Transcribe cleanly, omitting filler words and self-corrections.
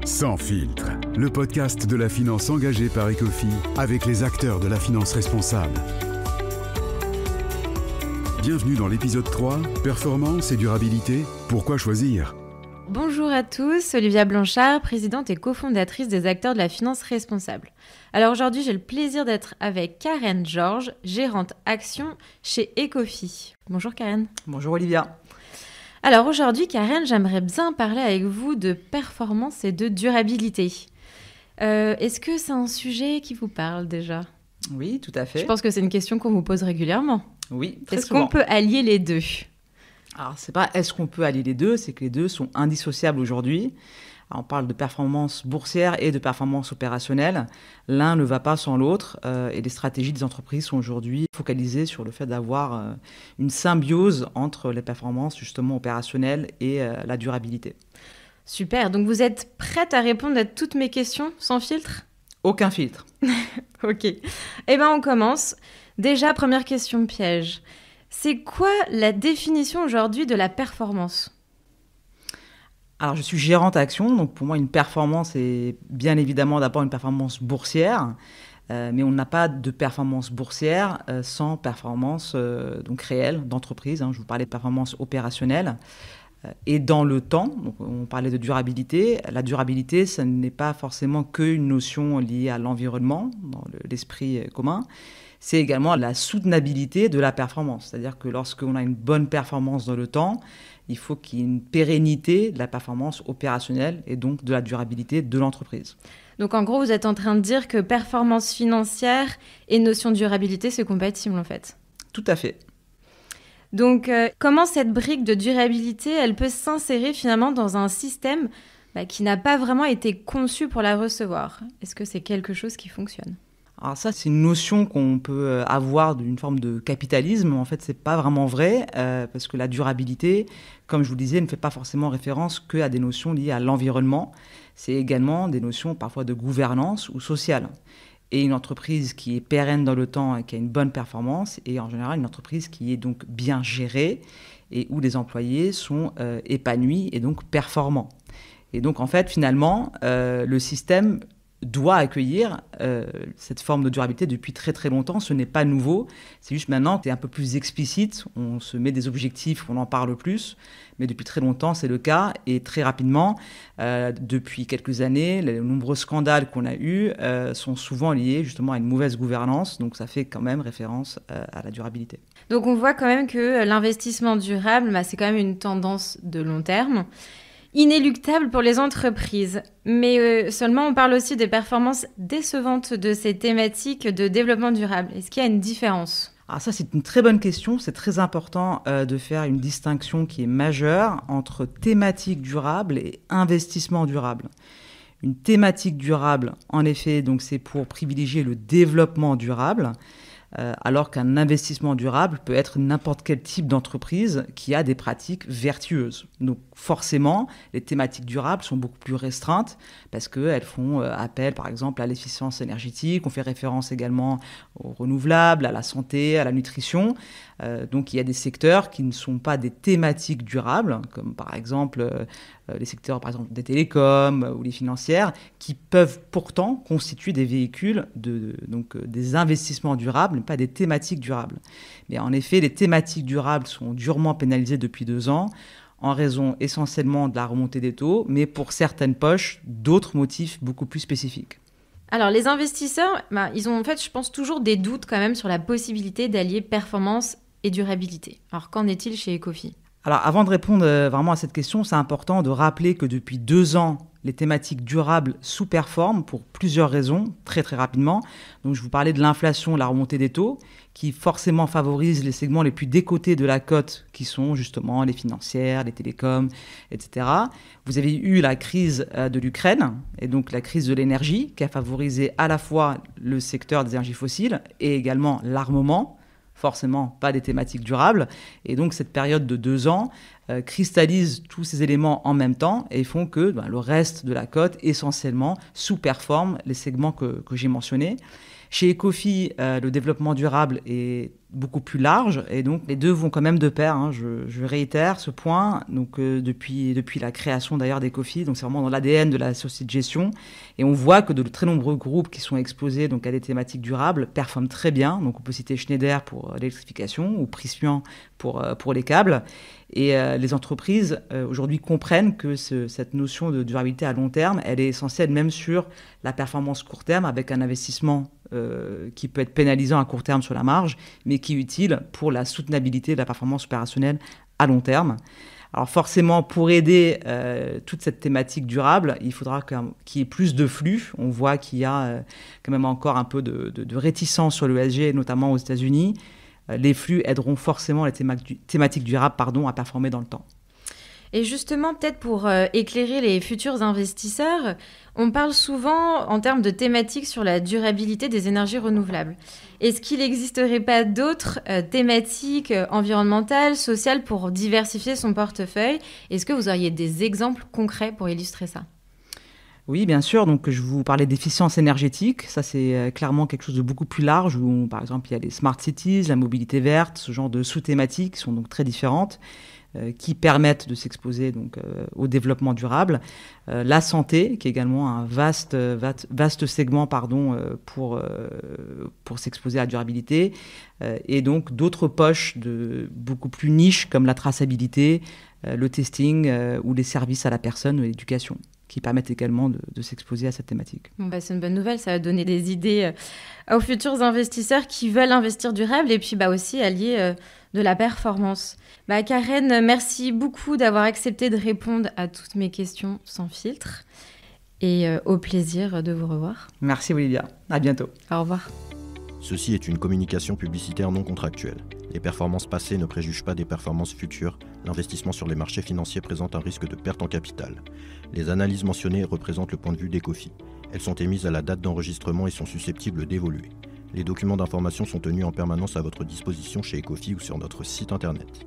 Sans filtre, le podcast de la finance engagée par Ecofi avec les acteurs de la finance responsable. Bienvenue dans l'épisode 3, Performance et durabilité, pourquoi choisir ? Bonjour à tous, Olivia Blanchard, présidente et cofondatrice des acteurs de la finance responsable. Alors aujourd'hui, j'ai le plaisir d'être avec Karen Georges, gérante action chez Ecofi. Bonjour Karen. Bonjour Olivia. Alors aujourd'hui, Karen, j'aimerais bien parler avec vous de performance et de durabilité. Est-ce que c'est un sujet qui vous parle déjà ? Oui, tout à fait. Je pense que c'est une question qu'on vous pose régulièrement. Oui, très Est-ce souvent. qu'on peut allier les deux ? Alors, c'est pas est-ce qu'on peut allier les deux, c'est que les deux sont indissociables aujourd'hui. Alors, on parle de performance boursière et de performance opérationnelle. L'un ne va pas sans l'autre et les stratégies des entreprises sont aujourd'hui focalisées sur le fait d'avoir une symbiose entre les performances justement opérationnelles et la durabilité. Super, donc vous êtes prête à répondre à toutes mes questions sans filtre ? Aucun filtre. Ok, eh bien on commence. Déjà, première question piège. C'est quoi la définition aujourd'hui de la performance ? Alors, je suis gérante action, donc pour moi, une performance est bien évidemment d'abord une performance boursière, mais on n'a pas de performance boursière sans performance donc réelle d'entreprise. Je vous parlais de performance opérationnelle. Et dans le temps, donc on parlait de durabilité. La durabilité, ce n'est pas forcément qu'une notion liée à l'environnement, dans l'esprit commun. C'est également la soutenabilité de la performance. C'est-à-dire que lorsqu'on a une bonne performance dans le temps, il faut qu'il y ait une pérennité de la performance opérationnelle et donc de la durabilité de l'entreprise. Donc en gros, vous êtes en train de dire que performance financière et notion de durabilité, c'est compatible en fait. Tout à fait. Donc comment cette brique de durabilité, elle peut s'insérer finalement dans un système qui n'a pas vraiment été conçu pour la recevoir ? Est-ce que c'est quelque chose qui fonctionne ? Alors ça, c'est une notion qu'on peut avoir d'une forme de capitalisme. En fait, c'est pas vraiment vrai parce que la durabilité, comme je vous le disais, ne fait pas forcément référence qu'à des notions liées à l'environnement. C'est également des notions parfois de gouvernance ou sociale. Et une entreprise qui est pérenne dans le temps et qui a une bonne performance est en général une entreprise qui est donc bien gérée et où les employés sont épanouis et donc performants. Et donc en fait, finalement, le système doit accueillir cette forme de durabilité depuis très très longtemps. Ce n'est pas nouveau, c'est juste maintenant que c'est un peu plus explicite, on se met des objectifs, on en parle plus, mais depuis très longtemps c'est le cas et très rapidement, depuis quelques années, les nombreux scandales qu'on a eus sont souvent liés justement à une mauvaise gouvernance, donc ça fait quand même référence à la durabilité. Donc on voit quand même que l'investissement durable, c'est quand même une tendance de long terme. Inéluctable pour les entreprises, mais seulement on parle aussi des performances décevantes de ces thématiques de développement durable. Est-ce qu'il y a une différence ? Alors ça, c'est une très bonne question. C'est très important de faire une distinction qui est majeure entre thématique durable et investissement durable. Une thématique durable, en effet, donc c'est pour privilégier le développement durable, alors qu'un investissement durable peut être n'importe quel type d'entreprise qui a des pratiques vertueuses. Donc forcément, les thématiques durables sont beaucoup plus restreintes parce qu'elles font appel par exemple à l'efficience énergétique, on fait référence également aux renouvelables, à la santé, à la nutrition. Donc il y a des secteurs qui ne sont pas des thématiques durables, comme par exemple les secteurs par exemple des télécoms ou les financières, qui peuvent pourtant constituer des véhicules donc des investissements durables, mais pas des thématiques durables. Mais en effet, les thématiques durables sont durement pénalisées depuis 2 ans, en raison essentiellement de la remontée des taux, mais pour certaines poches, d'autres motifs beaucoup plus spécifiques. Alors les investisseurs, ils ont en fait, je pense, toujours des doutes quand même sur la possibilité d'allier performance et durabilité. Alors qu'en est-il chez Ecofi ? Alors avant de répondre vraiment à cette question, c'est important de rappeler que depuis 2 ans, les thématiques durables sous-performent pour plusieurs raisons, très très rapidement. Donc je vous parlais de l'inflation, la remontée des taux, qui forcément favorise les segments les plus décotés de la cote, qui sont justement les financières, les télécoms, etc. Vous avez eu la crise de l'Ukraine, et donc la crise de l'énergie, qui a favorisé à la fois le secteur des énergies fossiles et également l'armement, forcément pas des thématiques durables. Et donc cette période de 2 ans cristallise tous ces éléments en même temps et font que le reste de la cote essentiellement sous-performe les segments que j'ai mentionnés. Chez Ecofi, le développement durable est beaucoup plus large, et donc les deux vont quand même de pair, hein. Je réitère ce point, donc depuis la création d'ailleurs d'Ecofi, donc c'est vraiment dans l'ADN de la société de gestion, et on voit que de très nombreux groupes qui sont exposés donc à des thématiques durables performent très bien, donc on peut citer Schneider pour l'électrification ou Prysmian pour les câbles, et les entreprises aujourd'hui comprennent que cette notion de durabilité à long terme, elle est essentielle même sur la performance court terme, avec un investissement qui peut être pénalisant à court terme sur la marge, mais qui est utile pour la soutenabilité de la performance opérationnelle à long terme. Alors forcément, pour aider toute cette thématique durable, il faudra qu'il y ait plus de flux. On voit qu'il y a quand même encore un peu de réticence sur l'ESG, notamment aux États-Unis. Les flux aideront forcément les thématiques durables à performer dans le temps. Et justement, peut-être pour éclairer les futurs investisseurs, on parle souvent en termes de thématiques sur la durabilité des énergies renouvelables. Est-ce qu'il n'existerait pas d'autres thématiques environnementales, sociales pour diversifier son portefeuille ? Est-ce que vous auriez des exemples concrets pour illustrer ça ? Oui, bien sûr. Donc, je vous parlais d'efficience énergétique. Ça, c'est clairement quelque chose de beaucoup plus large où, par exemple, il y a les smart cities, la mobilité verte, ce genre de sous-thématiques qui sont donc très différentes, qui permettent de s'exposer donc au développement durable. La santé, qui est également un vaste segment pour s'exposer à la durabilité. Et donc, d'autres poches beaucoup plus niches comme la traçabilité, le testing ou les services à la personne, l'éducation, qui permettent également de s'exposer à cette thématique. Bon, c'est une bonne nouvelle, ça va donner des idées aux futurs investisseurs qui veulent investir durable et puis aussi allier de la performance. Karen, merci beaucoup d'avoir accepté de répondre à toutes mes questions sans filtre et au plaisir de vous revoir. Merci Olivia, à bientôt. Au revoir. Ceci est une communication publicitaire non contractuelle. Les performances passées ne préjugent pas des performances futures. L'investissement sur les marchés financiers présente un risque de perte en capital. Les analyses mentionnées représentent le point de vue d'Ecofi. Elles sont émises à la date d'enregistrement et sont susceptibles d'évoluer. Les documents d'information sont tenus en permanence à votre disposition chez Ecofi ou sur notre site internet.